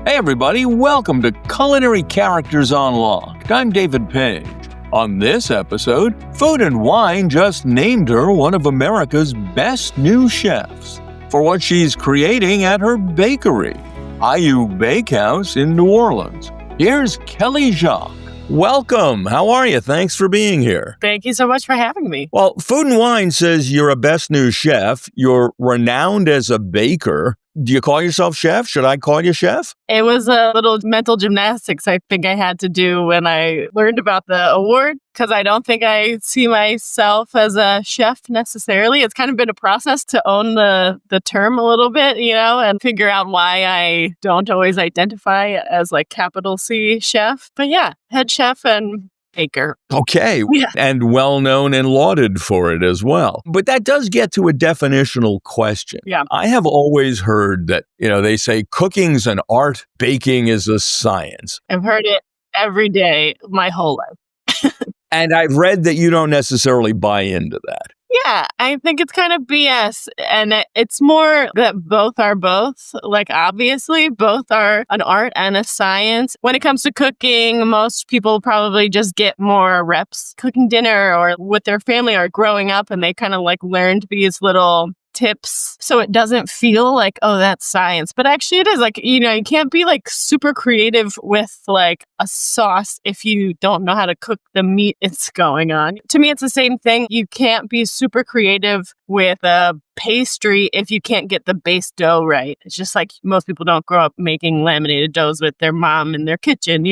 Hey everybody, welcome to Culinary Characters Unlocked. I'm David Page. On this episode, Food and Wine just named her one of America's best new chefs for what she's creating at her bakery, IU Bakehouse in New Orleans. Here's Kelly Jacques. Welcome. How are you? Thanks for being here. Thank you so much for having me. Well, Food and Wine says you're a best new chef. You're renowned as a baker. Do you call yourself chef? Should I call you chef? It was a little mental gymnastics I think I had to do when I learned about the award, because I don't think I see myself as a chef necessarily. It's kind of been a process to own the term a little bit, and figure out why I don't always identify as like capital C chef. But yeah, head chef and baker. Okay. Yeah. And well known and lauded for it as well. But that does get to a definitional question. Yeah. I have always heard that, they say cooking's an art, baking is a science. I've heard it every day my whole life. And I've read that you don't necessarily buy into that. Yeah, I think it's kind of BS. And it's more that both are both. Like, obviously, both are an art and a science. When it comes to cooking, most people probably just get more reps cooking dinner or with their family or growing up, and they kind of like learned these little tips so it doesn't feel like, oh, that's science. But actually it is. Like, you can't be like super creative with like a sauce if you don't know how to cook the meat it's going on. To me, it's the same thing. You can't be super creative with a pastry if you can't get the base dough right. It's just like most people don't grow up making laminated doughs with their mom in their kitchen,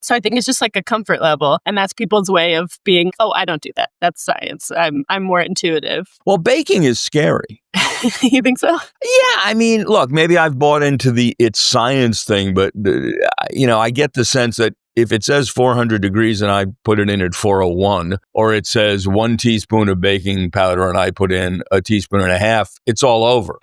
So I think it's just like a comfort level, and that's people's way of being, oh, I don't do that. That's science. I'm more intuitive. Well, baking is scary. You think so? Yeah, I mean, look, maybe I've bought into the it's science thing, but, I get the sense that if it says 400 degrees and I put it in at 401, or it says 1 teaspoon of baking powder and I put in a teaspoon and a half, it's all over.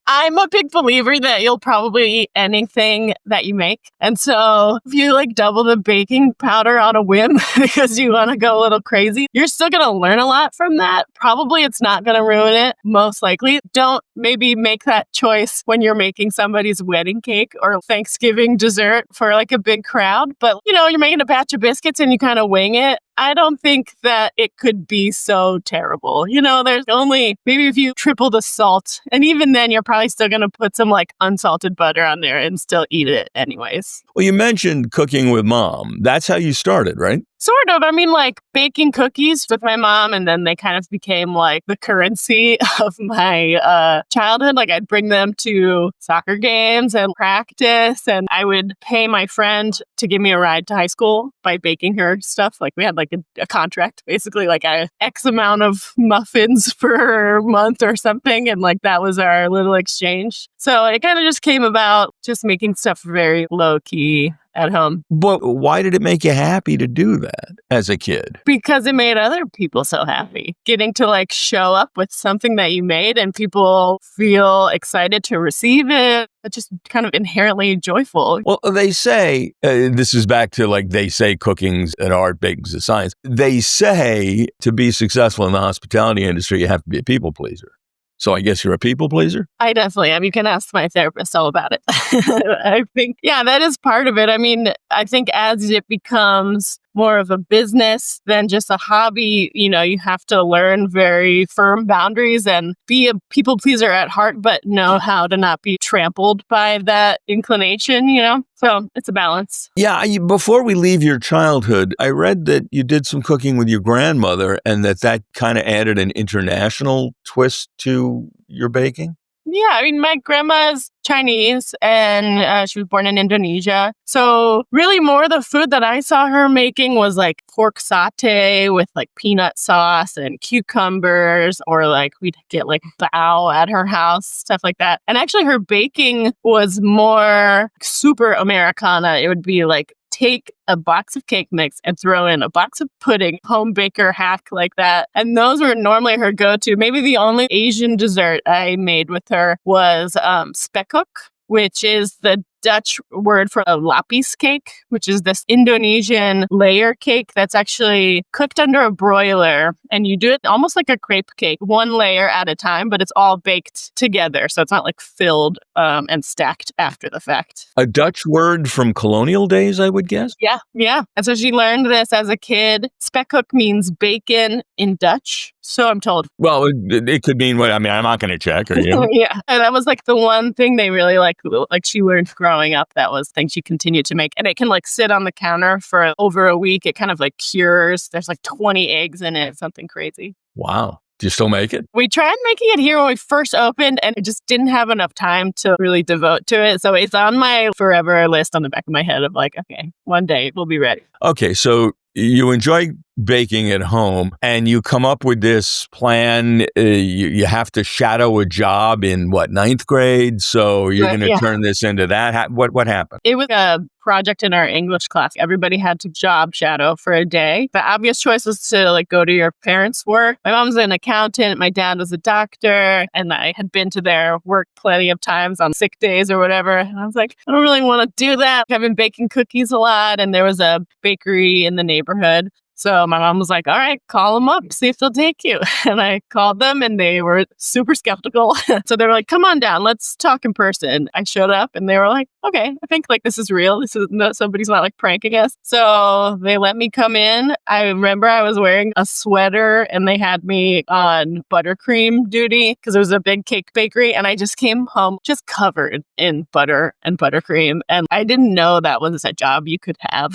I'm a big believer that you'll probably eat anything that you make. And so if you like double the baking powder on a whim because you want to go a little crazy, you're still going to learn a lot from that. Probably it's not going to ruin it. Most likely. Don't maybe make that choice when you're making somebody's wedding cake or Thanksgiving dessert for like a big crowd. But, you're making a batch of biscuits and you kind of wing it. I don't think that it could be so terrible. There's only maybe if you triple the salt, and even then you're probably still going to put some like unsalted butter on there and still eat it anyways. Well, you mentioned cooking with mom. That's how you started, right? Sort of. I mean, like baking cookies with my mom, and then they kind of became like the currency of my childhood. Like I'd bring them to soccer games and practice, and I would pay my friend to give me a ride to high school by baking her stuff. Like we had like a contract, basically like a X amount of muffins per month or something. And like that was our little exchange. So it kind of just came about just making stuff very low key at home. But why did it make you happy to do that as a kid? Because it made other people so happy. Getting to like show up with something that you made and people feel excited to receive it. It's just kind of inherently joyful. Well, they say, this is back to like they say cooking's an art, baking's a science. They say to be successful in the hospitality industry, you have to be a people pleaser. So I guess you're a people pleaser? I definitely am. You can ask my therapist all about it. I think, that is part of it. I mean, I think as it becomes more of a business than just a hobby, you have to learn very firm boundaries and be a people pleaser at heart, but know how to not be trampled by that inclination, So it's a balance. Yeah. Before we leave your childhood, I read that you did some cooking with your grandmother and that kind of added an international twist to your baking. Yeah, I mean, my grandma is Chinese and she was born in Indonesia. So really more the food that I saw her making was like pork satay with like peanut sauce and cucumbers, or like we'd get like bao at her house, stuff like that. And actually her baking was more super Americana. It would be like take a box of cake mix and throw in a box of pudding, home baker hack like that. And those were normally her go-to. Maybe the only Asian dessert I made with her was spekkook, which is the Dutch word for a lapis cake, which is this Indonesian layer cake that's actually cooked under a broiler. And you do it almost like a crepe cake, one layer at a time, but it's all baked together. So it's not like filled and stacked after the fact. A Dutch word from colonial days, I would guess? Yeah. And so she learned this as a kid. Spekhoek means bacon in Dutch. So I'm told. Well, it could mean what? I mean, I'm not going to check, are you? Yeah. And that was like the one thing they really like she learned growing up. That was things she continued to make. And it can like sit on the counter for over a week. It kind of like cures. There's like 20 eggs in it, something crazy. Wow. Do you still make it? We tried making it here when we first opened, and it just didn't have enough time to really devote to it. So it's on my forever list on the back of my head of like, okay, one day we'll be ready. Okay, so you enjoy baking at home and you come up with this plan. You have to shadow a job in ninth grade. So you're going to turn this into that. What happened? It was a project in our English class. Everybody had to job shadow for a day. The obvious choice was to like go to your parents' work. My mom's an accountant. My dad was a doctor. And I had been to their work plenty of times on sick days or whatever. And I was like, I don't really want to do that. I've been baking cookies a lot. And there was a bakery in the neighborhood. So my mom was like, all right, call them up, see if they'll take you. And I called them and they were super skeptical. So they were like, come on down, let's talk in person. I showed up and they were like, okay, I think like this is real. Somebody's not like pranking us. So they let me come in. I remember I was wearing a sweater and they had me on buttercream duty because it was a big cake bakery. And I just came home just covered in butter and buttercream. And I didn't know that was a job you could have.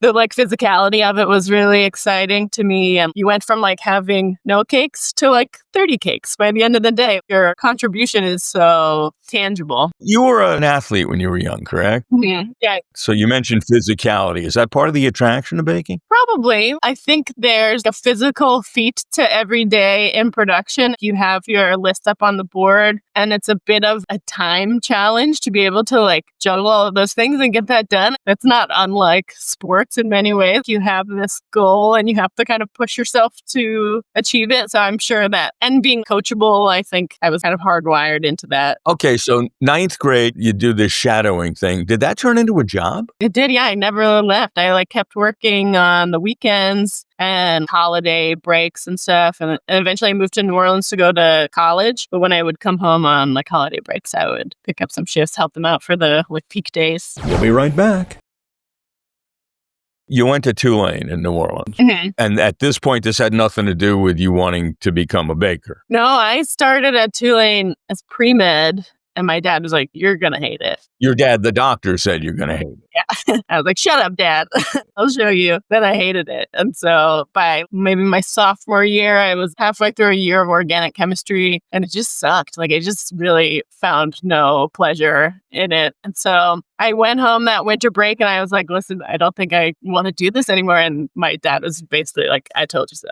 The like physicality of it was really exciting to me. And you went from like having no cakes to like 30 cakes by the end of the day. Your contribution is so tangible. You were an athlete when you were young, correct? Mm-hmm. Yeah. So you mentioned physicality. Is that part of the attraction of baking? Probably. I think there's a physical feat to every day in production. You have your list up on the board and it's a bit of a time challenge to be able to like juggle all of those things and get that done. It's not unlike sports in many ways. You have this goal and you have to kind of push yourself to achieve it. So I'm sure that, and being coachable, I think I was kind of hardwired into that. Okay, so ninth grade, you do this shadowing thing. Did that turn into a job? It did, yeah. I never left. I like kept working on the weekends and holiday breaks and stuff. And eventually I moved to New Orleans to go to college. But when I would come home on like holiday breaks, I would pick up some shifts, help them out for the like peak days. We'll be right back. You went to Tulane in New Orleans. Mm-hmm. And at this point, this had nothing to do with you wanting to become a baker. No, I started at Tulane as pre-med. And my dad was like, you're going to hate it. Your dad, the doctor, said you're going to hate it. Yeah. I was like, shut up, Dad. I'll show you. Then I hated it. And so by maybe my sophomore year, I was halfway through a year of organic chemistry and it just sucked. Like I just really found no pleasure in it. And so I went home that winter break and I was like, listen, I don't think I want to do this anymore. And my dad was basically like, I told you so.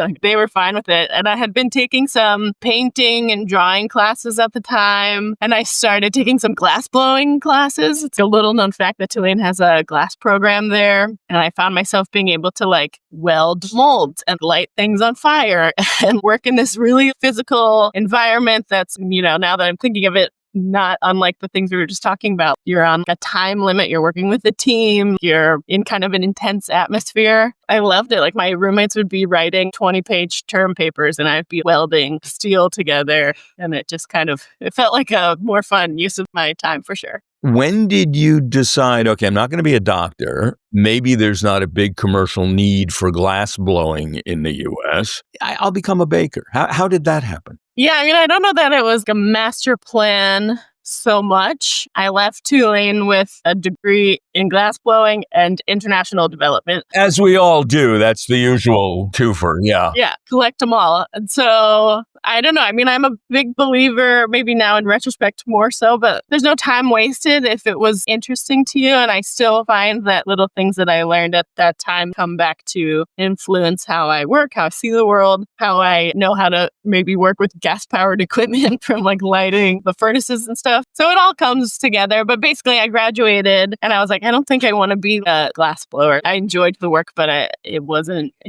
Like, they were fine with it. And I had been taking some painting and drawing classes at the time. And I started taking some glass blowing classes. It's a little known fact that Tulane has a glass program there. And I found myself being able to like weld molds and light things on fire and work in this really physical environment that's, now that I'm thinking of it, not unlike the things we were just talking about. You're on a time limit. You're working with a team. You're in kind of an intense atmosphere. I loved it. Like my roommates would be writing 20-page term papers and I'd be welding steel together. And it just it felt like a more fun use of my time for sure. When did you decide, okay, I'm not going to be a doctor. Maybe there's not a big commercial need for glass blowing in the U.S. I'll become a baker. How did that happen? Yeah, I don't know that it was a master plan so much. I left Tulane with a degree in glass blowing and international development. As we all do. That's the usual twofer. Yeah. Yeah, collect them all. And so I don't know. I'm a big believer, maybe now in retrospect more so, but there's no time wasted if it was interesting to you. And I still find that little things that I learned at that time come back to influence how I work, how I see the world, how I know how to maybe work with gas-powered equipment from like lighting the furnaces and stuff. stuff. So it all comes together. But basically, I graduated and I was like, I don't think I want to be a glass blower. I enjoyed the work, but it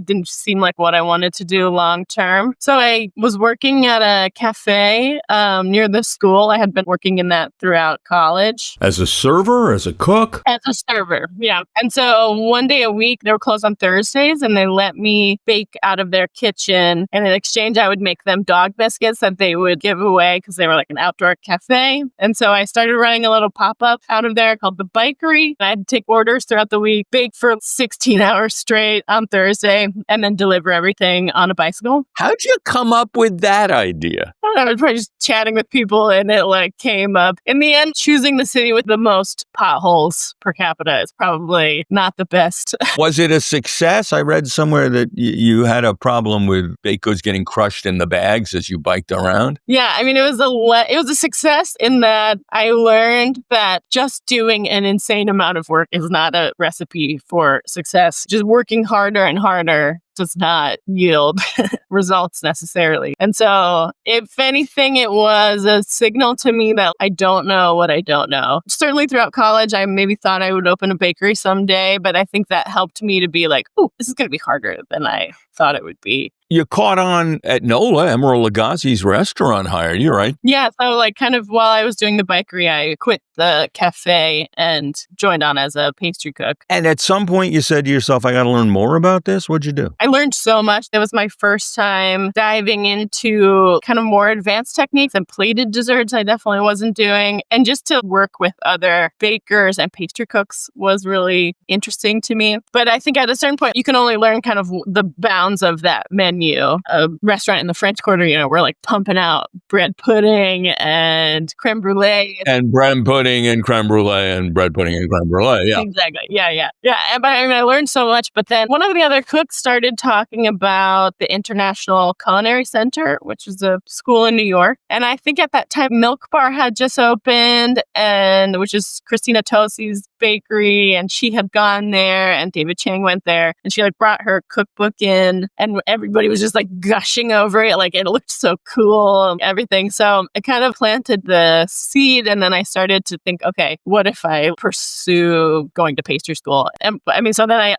didn't seem like what I wanted to do long term. So I was working at a cafe near the school. I had been working in that throughout college. As a server, as a cook? As a server, yeah. And so one day a week, they were closed on Thursdays, and they let me bake out of their kitchen. And in exchange, I would make them dog biscuits that they would give away because they were like an outdoor cafe. And so I started running a little pop-up out of there called The Bikery. And I'd take orders throughout the week, bake for 16 hours straight on Thursday, and then deliver everything on a bicycle. How'd you come up with that idea? I don't know, I was probably just chatting with people, and it came up. In the end, choosing the city with the most potholes per capita is probably not the best. Was it a success? I read somewhere that you had a problem with baked goods getting crushed in the bags as you biked around. Yeah, I mean, it was a success in that I learned that just doing an insane amount of work is not a recipe for success. Just working harder and harder does not yield results necessarily. And so, if anything, it was a signal to me that I don't know what I don't know. Certainly throughout college, I maybe thought I would open a bakery someday, but I think that helped me to be like, oh, this is going to be harder than I thought it would be. You caught on at NOLA, Emeril Lagasse's restaurant hired you, right? Yeah, so kind of while I was doing the bikery, I quit the cafe and joined on as a pastry cook. And at some point you said to yourself, I got to learn more about this. What'd you do? I learned so much. It was my first time diving into kind of more advanced techniques, and plated desserts I definitely wasn't doing. And just to work with other bakers and pastry cooks was really interesting to me. But I think at a certain point, you can only learn kind of the bounds of that menu. A restaurant in the French Quarter, we're pumping out bread pudding and creme brulee. And bread pudding and creme brulee and bread pudding and creme brulee, yeah. Exactly, yeah. But I learned so much, but then one of the other cooks started talking about the International Culinary Center, which is a school in New York. And I think at that time, Milk Bar had just opened, which is Christina Tosi's bakery, and she had gone there, and David Chang went there, and she brought her cookbook in, and everybody was just gushing over it. It looked so cool and everything. So it kind of planted the seed, and then I started to think, okay, what if I pursue going to pastry school? And so then I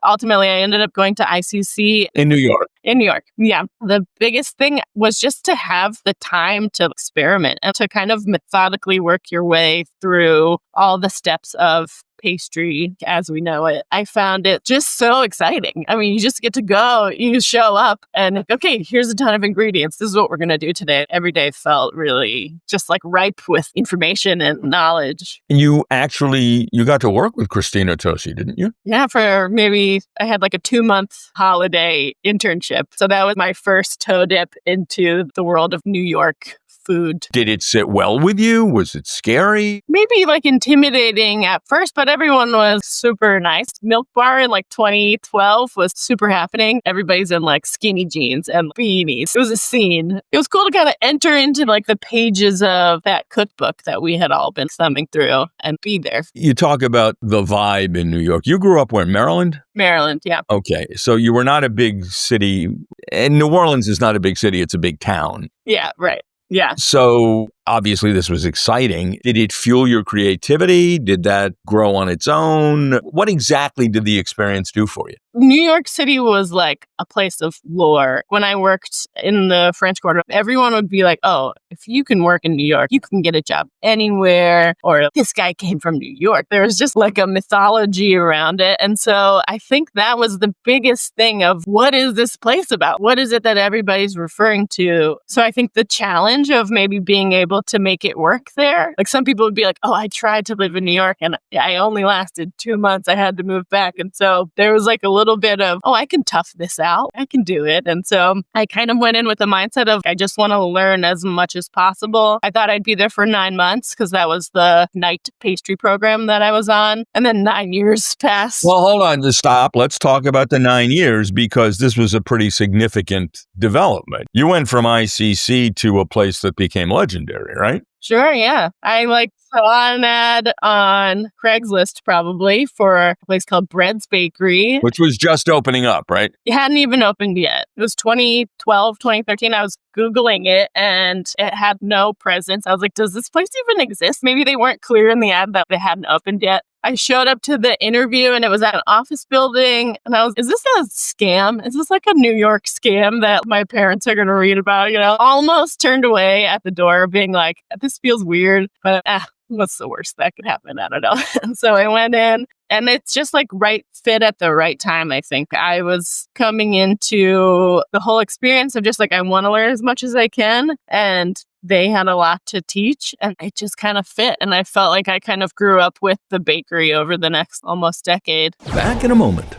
ended up going to ICC in New York. In New York, yeah. The biggest thing was just to have the time to experiment and to kind of methodically work your way through all the steps of pastry as we know it. I found it just so exciting. I mean, you just get to go, you show up, and okay, here's a ton of ingredients. This is what we're going to do today. Every day felt really just ripe with information and knowledge. And you got to work with Christina Tosi, didn't you? Yeah, for maybe I had a 2-month holiday internship. So that was my first toe dip into the world of New York food. Did it sit well with you? Was it scary? Maybe intimidating at first, but everyone was super nice. Milk Bar in 2012 was super happening. Everybody's in skinny jeans and beanies. It was a scene. It was cool to kind of enter into the pages of that cookbook that we had all been thumbing through and be there. You talk about the vibe in New York. You grew up where? Maryland? Maryland, yeah. Okay, so you were not a big city, and New Orleans is not a big city, it's a big town. Yeah, right. Yeah. So obviously this was exciting. Did it fuel your creativity? Did that grow on its own? What exactly did the experience do for you? New York City was a place of lore. When I worked in the French Quarter, everyone would be like, oh, if you can work in New York, you can get a job anywhere. Or this guy came from New York. There was just a mythology around it. And so I think that was the biggest thing of what is this place about? What is it that everybody's referring to? So I think the challenge of maybe being able to make it work there. Some people would be like, oh, I tried to live in New York and I only lasted 2 months. I had to move back. And so there was a little bit of, oh, I can tough this out. I can do it. And so I kind of went in with the mindset of, I just want to learn as much as possible. I thought I'd be there for 9 months because that was the night pastry program that I was on. And then 9 years passed. Well, hold on to stop. Let's talk about the 9 years because this was a pretty significant development. You went from ICC to a place that became legendary. bakery, right? Sure, yeah. I saw an ad on Craigslist probably for a place called Bread's Bakery. Which was just opening up, right? It hadn't even opened yet. It was 2012, 2013. I was Googling it and it had no presence. I was like, does this place even exist? Maybe they weren't clear in the ad that they hadn't opened yet. I showed up to the interview and it was at an office building. And I was, is this a scam? Is this like a New York scam that my parents are going to read about? Almost turned away at the door being like, this feels weird, but what's the worst that could happen? I don't know. And so I went in and it's just right fit at the right time, I think. I was coming into the whole experience of just I want to learn as much as I can. And they had a lot to teach and it just kind of fit. And I felt like I kind of grew up with the bakery over the next almost decade. Back in a moment.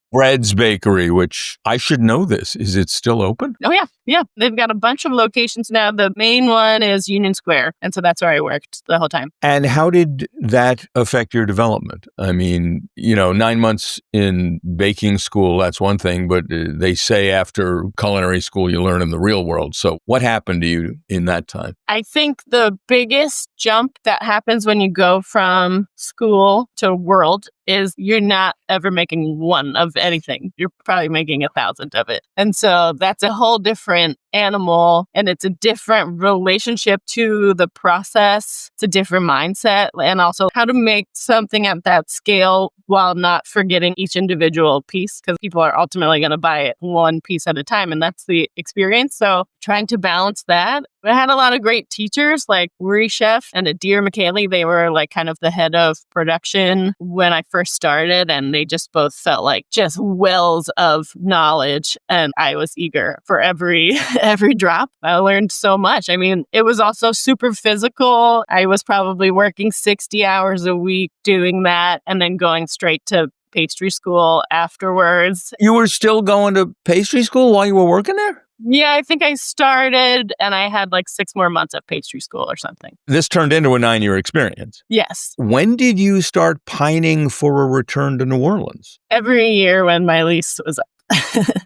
Bread's Bakery, which I should know this. Is it still open? Oh, yeah. Yeah. They've got a bunch of locations now. The main one is Union Square. And so that's where I worked the whole time. And how did that affect your development? I mean, 9 months in baking school, that's one thing, but they say after culinary school, you learn in the real world. So what happened to you in that time? I think the biggest jump that happens when you go from school to world is you're not ever making one of anything. You're probably making 1,000 of it. And so that's a whole different animal and it's a different relationship to the process. It's a different mindset and also how to make something at that scale while not forgetting each individual piece because people are ultimately going to buy it one piece at a time and that's the experience. So trying to balance that. I had a lot of great teachers like Uri Chef and Adir McKaylee. They were kind of the head of production when I first started and they just both felt like just wells of knowledge and I was eager for every drop. I learned so much. I mean, it was also super physical. I was probably working 60 hours a week doing that and then going straight to pastry school afterwards. You were still going to pastry school while you were working there? Yeah, I think I started and I had 6 more months of pastry school or something. This turned into a 9-year experience. Yes. When did you start pining for a return to New Orleans? Every year when my lease was up.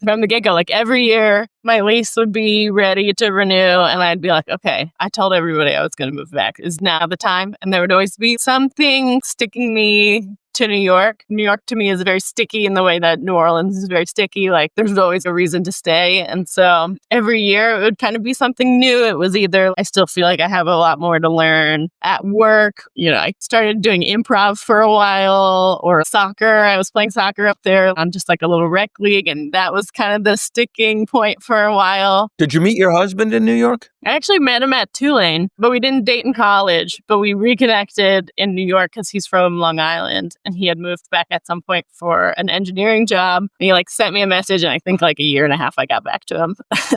From the get-go, every year my lease would be ready to renew and I'd be like, okay, I told everybody I was going to move back. Is now the time? And there would always be something sticking me to New York. New York to me is very sticky in the way that New Orleans is very sticky. There's always a reason to stay. And so every year it would kind of be something new. It was either I still feel like I have a lot more to learn at work. I started doing improv for a while or soccer. I was playing soccer up there on just a little rec league. And that was kind of the sticking point for a while. Did you meet your husband in New York? I actually met him at Tulane, but we didn't date in college, but we reconnected in New York because he's from Long Island and he had moved back at some point for an engineering job. And he sent me a message and I think a year and a half I got back to him.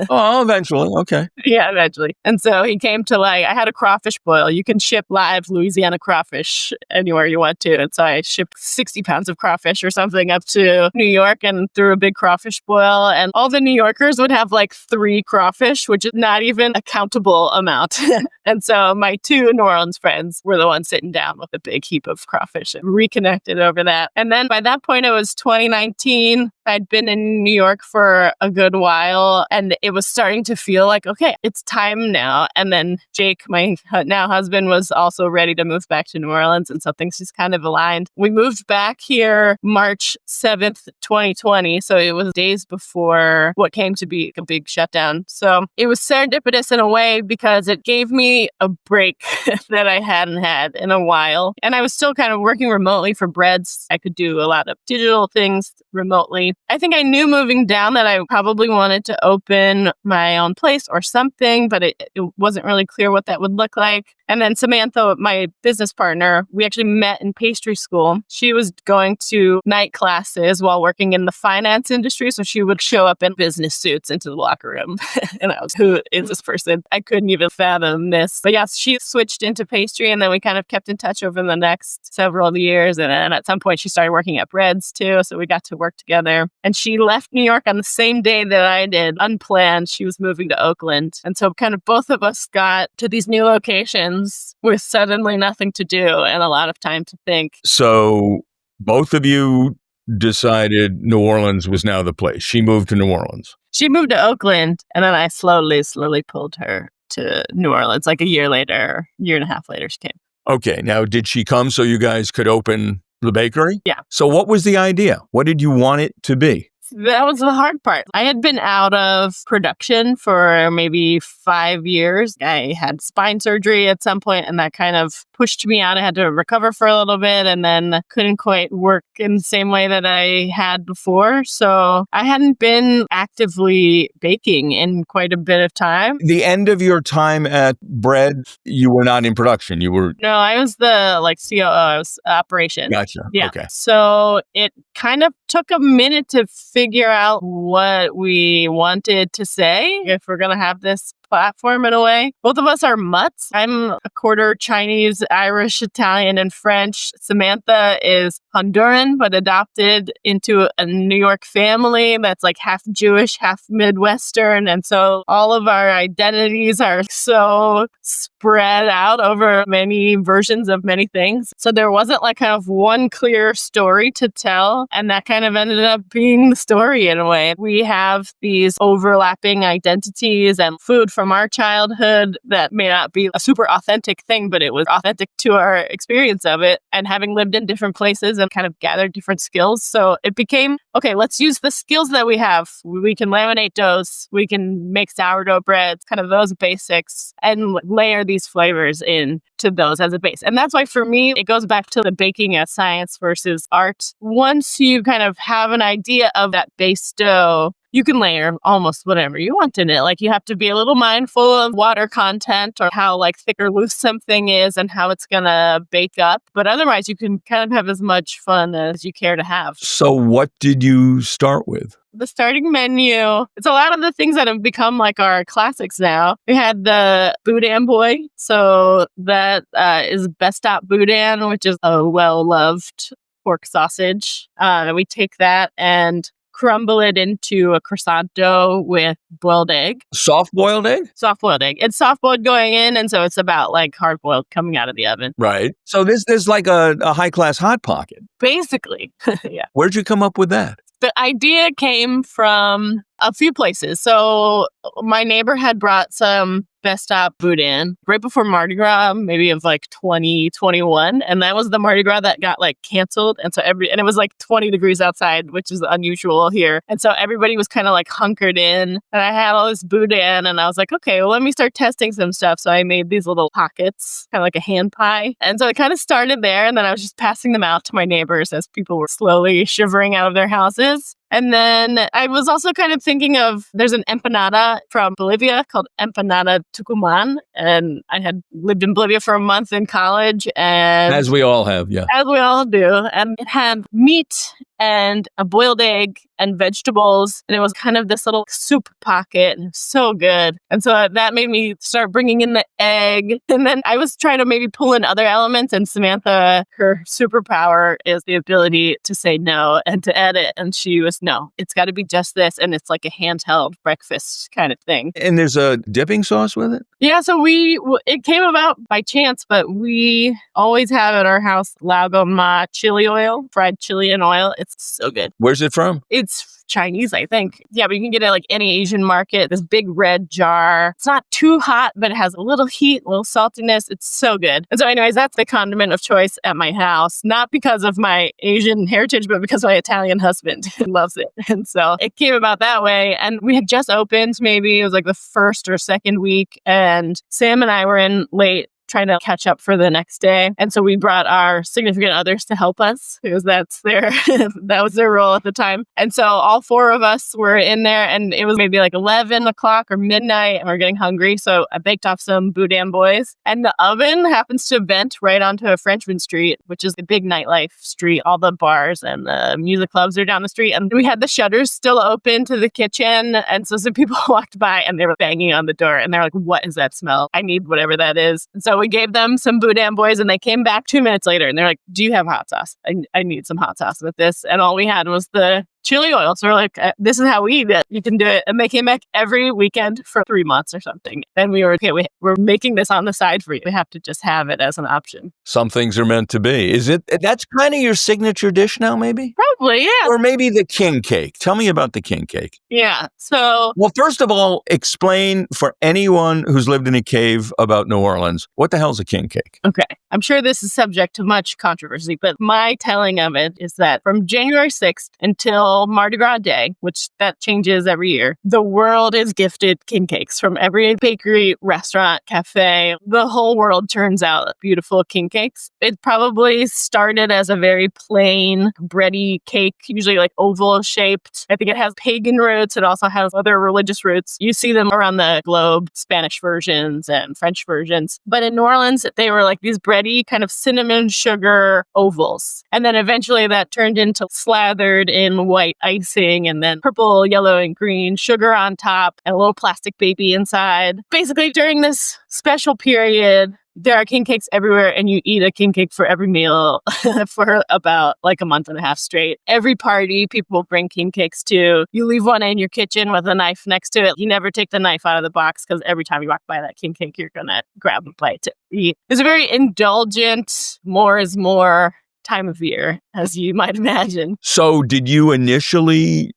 Oh, eventually. Okay. Yeah, eventually. And so he came to I had a crawfish boil. You can ship live Louisiana crawfish anywhere you want to. And so I shipped 60 pounds of crawfish or something up to New York and threw a big crawfish boil. And all the New Yorkers would have 3 crawfish, which is not even a countable amount. And so my 2 New Orleans friends were the ones sitting down with a big heap of crawfish and reconnected over that. And then by that point, it was 2019. I'd been in New York for a good while and it was starting to feel okay, it's time now. And then Jake, my now husband, was also ready to move back to New Orleans. And so things just kind of aligned. We moved back here March 7th, 2020. So it was days before what came to be a big shutdown. So it was serendipitous in a way because it gave me a break that I hadn't had in a while. And I was still kind of working remotely for Breads. I could do a lot of digital things remotely. I think I knew moving down that I probably wanted to open my own place or something, but it wasn't really clear what that would look like. And then Samantha, my business partner, we actually met in pastry school. She was going to night classes while working in the finance industry. So she would show up in business suits into the locker room. And I was, who is this person? I couldn't even fathom this. But yes, she switched into pastry and then we kind of kept in touch over the next several years. And then at some point she started working at Breads too. So we got to work together. And she left New York on the same day that I did, unplanned. She was moving to Oakland. And so kind of both of us got to these new locations with suddenly nothing to do and a lot of time to think. So both of you decided New Orleans was now the place. She moved to New Orleans. She moved to Oakland and then I slowly pulled her to New Orleans. Like a year and a half later, she came. Okay. Now, did she come so you guys could open the bakery? Yeah. So what was the idea? What did you want it to be? That was the hard part. I had been out of production for maybe 5 years. I had spine surgery at some point, and that kind of pushed me out. I had to recover for a little bit and then couldn't quite work in the same way that I had before. So I hadn't been actively baking in quite a bit of time. The end of your time at Bread, you were not in production. You were... No, I was the COO. I was operations. Gotcha. Yeah. Okay. So it kind of took a minute to figure out what we wanted to say if we're going to have this platform in a way. Both of us are mutts. I'm a quarter Chinese, Irish, Italian, and French. Samantha is Honduran, but adopted into a New York family that's like half Jewish, half Midwestern. And so all of our identities are so spread out over many versions of many things. So there wasn't like kind of one clear story to tell. And that kind of ended up being the story in a way. We have these overlapping identities and food from our childhood that may not be a super authentic thing, but it was authentic to our experience of it and having lived in different places and kind of gathered different skills. So it became, okay, let's use the skills that we have. We can laminate doughs, we can make sourdough breads, kind of those basics, and layer these flavors in to those as a base. And that's why for me, it goes back to the baking as science versus art. Once you kind of have an idea of that base dough, you can layer almost whatever you want in it. Like you have to be a little mindful of water content or how like thick or loose something is and how it's going to bake up. But otherwise, you can kind of have as much fun as you care to have. So what did you start with? The starting menu, it's a lot of the things that have become like our classics now. We had the boudin boy. So that is best stop boudin, which is a well-loved pork sausage. We take that and crumble it into a croissant dough with boiled egg. Soft-boiled egg? Soft-boiled egg. It's soft-boiled going in, and so it's about like hard-boiled coming out of the oven. Right. So this is like a high-class Hot Pocket. Basically, yeah. Where'd you come up with that? The idea came from a few places. So my neighbor had brought some Best Stop boudin right before Mardi Gras, maybe of like 2021. And that was the Mardi Gras that got like canceled. And so and it was like 20 degrees outside, which is unusual here. And so everybody was kind of like hunkered in. And I had all this boudin and I was like, okay, well, let me start testing some stuff. So I made these little pockets, kind of like a hand pie. And so it kind of started there. And then I was just passing them out to my neighbors as people were slowly shivering out of their houses. And then I was also kind of thinking of, there's an empanada from Bolivia called Empanada Tucumán. And I had lived in Bolivia for a month in college. And as we all have, yeah. As we all do. And it had meat and a boiled egg and vegetables. And it was kind of this little soup pocket. And it was so good. And so that made me start bringing in the egg. And then I was trying to maybe pull in other elements. And Samantha, her superpower is the ability to say no and to edit. And she was, no, it's got to be just this. And it's like a handheld breakfast kind of thing. And there's a dipping sauce with it? Yeah, so it came about by chance, but we always have at our house Lagoma chili oil, fried chili and oil. It's so good. Where's it from? It's Chinese, I think. Yeah, but you can get it at like any Asian market, this big red jar. It's not too hot, but it has a little heat, a little saltiness. It's so good. And so anyways, that's the condiment of choice at my house, not because of my Asian heritage, but because my Italian husband loves it. And so it came about that way. And we had just opened, maybe it was like the first or second week. And Sam and I were in late trying to catch up for the next day. And so we brought our significant others to help us because that was their role at the time. And so all four of us were in there and it was maybe like 11 o'clock or midnight and we're getting hungry. So I baked off some boudin boys and the oven happens to vent right onto a Frenchman Street, which is the big nightlife street. All the bars and the music clubs are down the street. And we had the shutters still open to the kitchen. And so some people walked by and they were banging on the door and they're like, what is that smell? I need whatever that is. And so we gave them some boudin boys and they came back 2 minutes later and they're like, do you have hot sauce? I need some hot sauce with this. And all we had was the chili oil. So we're like, this is how we eat it. You can do it. And they came back every weekend for 3 months or something. Then we were, okay, we're making this on the side for you. We have to just have it as an option. Some things are meant to be. Is it, that's kind of your signature dish now, maybe? Probably, yeah. Or maybe the king cake. Tell me about the king cake. Yeah. So, Well, first of all, explain for anyone who's lived in a cave about New Orleans, what the hell's a king cake? okay, I'm sure this is subject to much controversy, but my telling of it is that from January 6th until Mardi Gras Day, which that changes every year, the world is gifted king cakes from every bakery, restaurant, cafe. The whole world turns out beautiful king cakes. It probably started as a very plain bready cake, usually like oval shaped. I think it has pagan roots. It also has other religious roots. You see them around the globe, Spanish versions and French versions. But in New Orleans, they were like these bready kind of cinnamon sugar ovals. And then eventually that turned into slathered in white icing and then purple, yellow, and green sugar on top and a little plastic baby inside. Basically, during this special period, there are king cakes everywhere, and you eat a king cake for every meal for about like a month and a half straight. Every party, people bring king cakes to. You leave one in your kitchen with a knife next to it. You never take the knife out of the box because every time you walk by that king cake, you're going to grab a bite to eat. It's a very indulgent, more is more time of year, as you might imagine. So did you initially,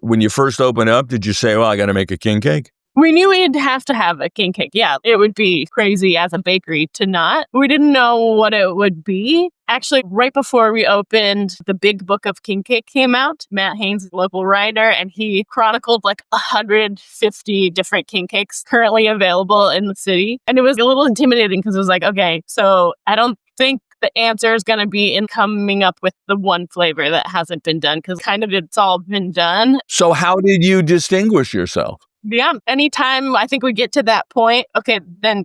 when you first opened up, did you say, well, I got to make a king cake? We knew we'd have to have a king cake. Yeah, it would be crazy as a bakery to not. We didn't know what it would be. Actually, right before we opened, the Big Book of King Cake came out. Matt Haynes, a local writer, and he chronicled like 150 different king cakes currently available in the city. And it was a little intimidating because it was like, okay, so I don't think the answer is going to be in coming up with the one flavor that hasn't been done because kind of it's all been done. So how did you distinguish yourself? Yeah, anytime I think we get to that point, okay, then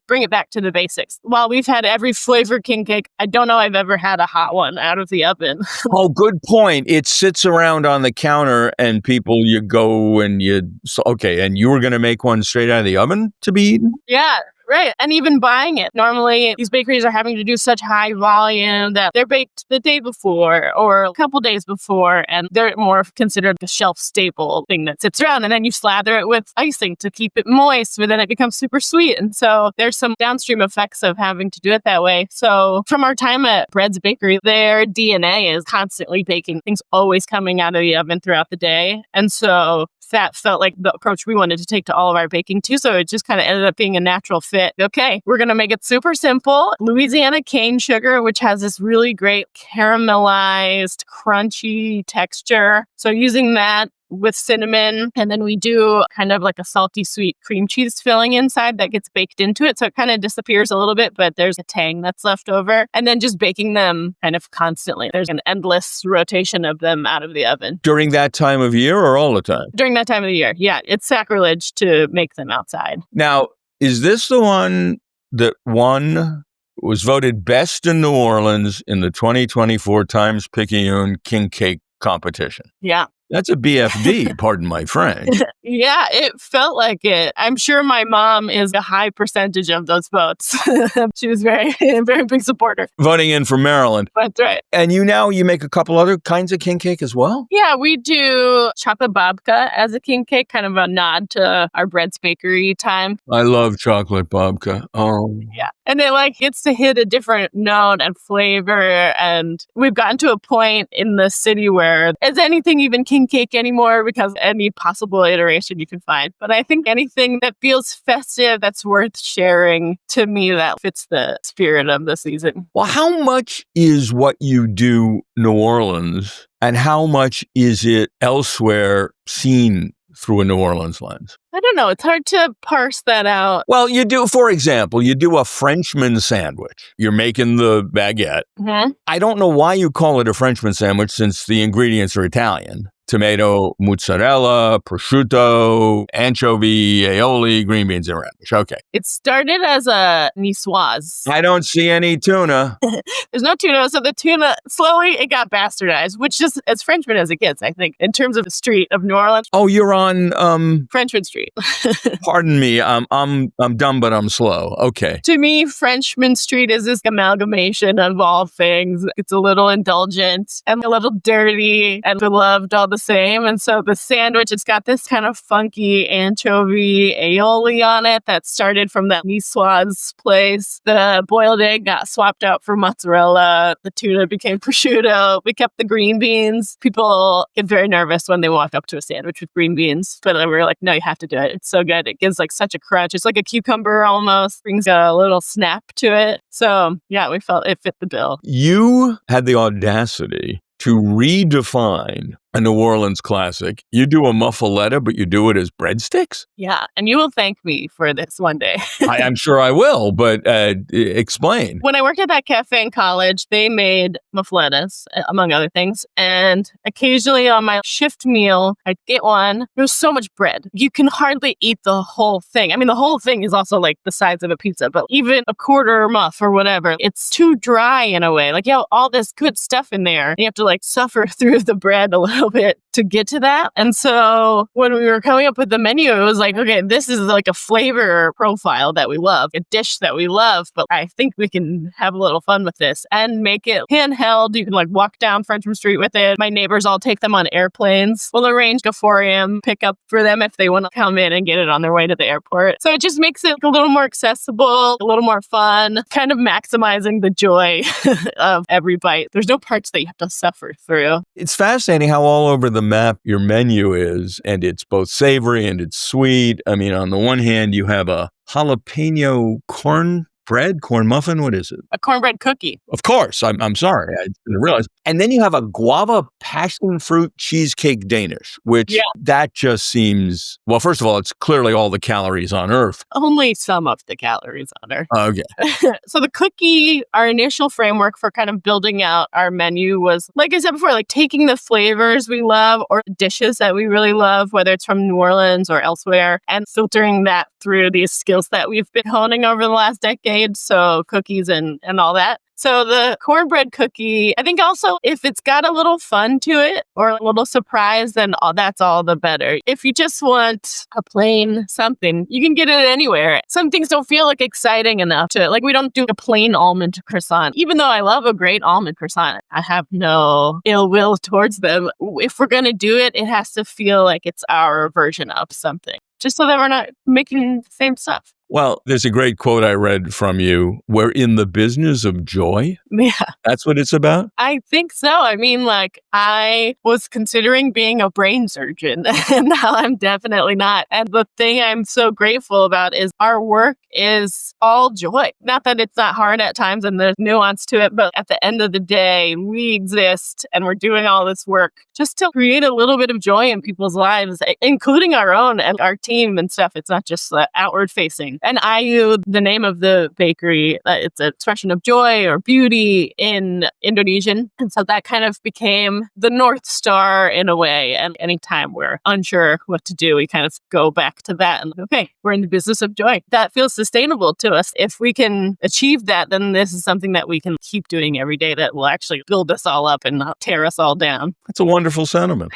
bring it back to the basics. While we've had every flavor king cake, I don't know I've ever had a hot one out of the oven. Oh, good point. It sits around on the counter and people, you go and and you were going to make one straight out of the oven to be eaten? Yeah. Right. And even buying it. Normally, these bakeries are having to do such high volume that they're baked the day before or a couple days before, and they're more considered a shelf staple thing that sits around. And then you slather it with icing to keep it moist, but then it becomes super sweet. And so there's some downstream effects of having to do it that way. So from our time at Bread's Bakery, their DNA is constantly baking. Things always coming out of the oven throughout the day. And so that felt like the approach we wanted to take to all of our baking too. So it just kind of ended up being a natural fit. Okay, we're going to make it super simple. Louisiana cane sugar, which has this really great caramelized, crunchy texture. So using that with cinnamon, and then we do kind of like a salty sweet cream cheese filling inside that gets baked into it. So it kind of disappears a little bit, but there's a tang that's left over. And then just baking them kind of constantly. There's an endless rotation of them out of the oven. During that time of year or all the time? During that time of the year. Yeah, it's sacrilege to make them outside. Now, is this the one that was voted best in New Orleans in the 2024 Times Picayune King Cake competition? Yeah. That's a BFD, pardon my French. Yeah, it felt like it. I'm sure my mom is a high percentage of those votes. She was very big supporter. Voting in for Maryland. That's right. And you make a couple other kinds of king cake as well? Yeah, we do chocolate babka as a king cake, kind of a nod to our Bread's Bakery time. I love chocolate babka. Oh. Yeah. And it gets to hit a different note and flavor. And we've gotten to a point in the city where is anything even king cake anymore because any possible iteration you can find. But I think anything that feels festive, that's worth sharing, to me, that fits the spirit of the season. Well, how much is what you do New Orleans and how much is it elsewhere seen through a New Orleans lens? I don't know. It's hard to parse that out. Well, for example, you do a Frenchman sandwich. You're making the baguette. Mm-hmm. I don't know why you call it a Frenchman sandwich since the ingredients are Italian. Tomato, mozzarella, prosciutto, anchovy, aioli, green beans, and radish. Okay. It started as a niçoise. I don't see any tuna. There's no tuna. So the tuna, slowly, it got bastardized, which is as Frenchman as it gets, I think, in terms of the street of New Orleans. Oh, you're on... Frenchman Street. Pardon me. I'm dumb, but I'm slow. Okay. To me, Frenchman Street is this amalgamation of all things. It's a little indulgent and a little dirty and beloved all the the same. And so the sandwich, it's got this kind of funky anchovy aioli on it that started from that niçoise place. The boiled egg got swapped out for mozzarella. The tuna became prosciutto. We kept the green beans. People get very nervous when they walk up to a sandwich with green beans, but we were like, no, you have to do it. It's so good. It gives like such a crunch. It's like a cucumber almost, brings a little snap to it. So yeah, we felt it fit the bill. You had the audacity to redefine a New Orleans classic. You do a muffaletta, but you do it as breadsticks? Yeah, and you will thank me for this one day. I'm sure I will, but explain. When I worked at that cafe in college, they made muffalettas, among other things. And occasionally on my shift meal, I'd get one. There was so much bread. You can hardly eat the whole thing. I mean, the whole thing is also like the size of a pizza, but even a quarter muff or whatever, it's too dry in a way. Like, you have all this good stuff in there. You have to like suffer through the bread a little bit to get to that. And so when we were coming up with the menu, it was like, okay, this is like a flavor profile that we love, a dish that we love, but I think we can have a little fun with this and make it handheld. You can like walk down Frenchman Street with it. My neighbors all take them on airplanes. We'll arrange a 4 a.m. pickup for them if they want to come in and get it on their way to the airport. So it just makes it a little more accessible, a little more fun, kind of maximizing the joy of every bite. There's no parts that you have to suffer through. It's fascinating how all over the map your menu is, and it's both savory and it's sweet. I mean, on the one hand, you have a jalapeno corn muffin. What is it? A cornbread cookie. Of course. I'm sorry. I didn't realize. And then you have a guava passion fruit cheesecake Danish, which that just seems, well, first of all, it's clearly all the calories on earth. Only some of the calories on earth. Okay. So the cookie, our initial framework for kind of building out our menu was, like I said before, like taking the flavors we love or dishes that we really love, whether it's from New Orleans or elsewhere, and filtering that through these skills that we've been honing over the last decade. So cookies and all that. So the cornbread cookie, I think also if it's got a little fun to it or a little surprise, then that's all the better. If you just want a plain something, you can get it anywhere. Some things don't feel like exciting enough to, like we don't do a plain almond croissant. Even though I love a great almond croissant, I have no ill will towards them. If we're going to do it, it has to feel like it's our version of something, just so that we're not making the same stuff. Well, there's a great quote I read from you. We're in the business of joy. Yeah. That's what it's about? I think so. I mean, like, I was considering being a brain surgeon, and now I'm definitely not. And the thing I'm so grateful about is our work is all joy. Not that it's not hard at times and there's nuance to it, but at the end of the day, we exist and we're doing all this work just to create a little bit of joy in people's lives, including our own and our team and stuff. It's not just outward facing. And Ayu, the name of the bakery, it's an expression of joy or beauty in Indonesian. And so that kind of became the North Star in a way. And anytime we're unsure what to do, we kind of go back to that and, okay, we're in the business of joy. That feels sustainable to us. If we can achieve that, then this is something that we can keep doing every day that will actually build us all up and not tear us all down. That's a wonderful sentiment.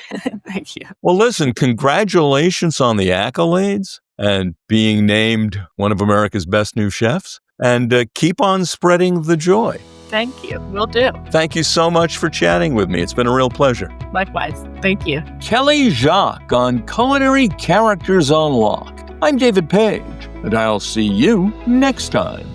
Thank you. Well, listen, congratulations on the accolades and being named one of America's best new chefs. And keep on spreading the joy. Thank you. Will do. Thank you so much for chatting with me. It's been a real pleasure. Likewise. Thank you. Kelly Jacques on Culinary Characters Unlocked. I'm David Page, and I'll see you next time.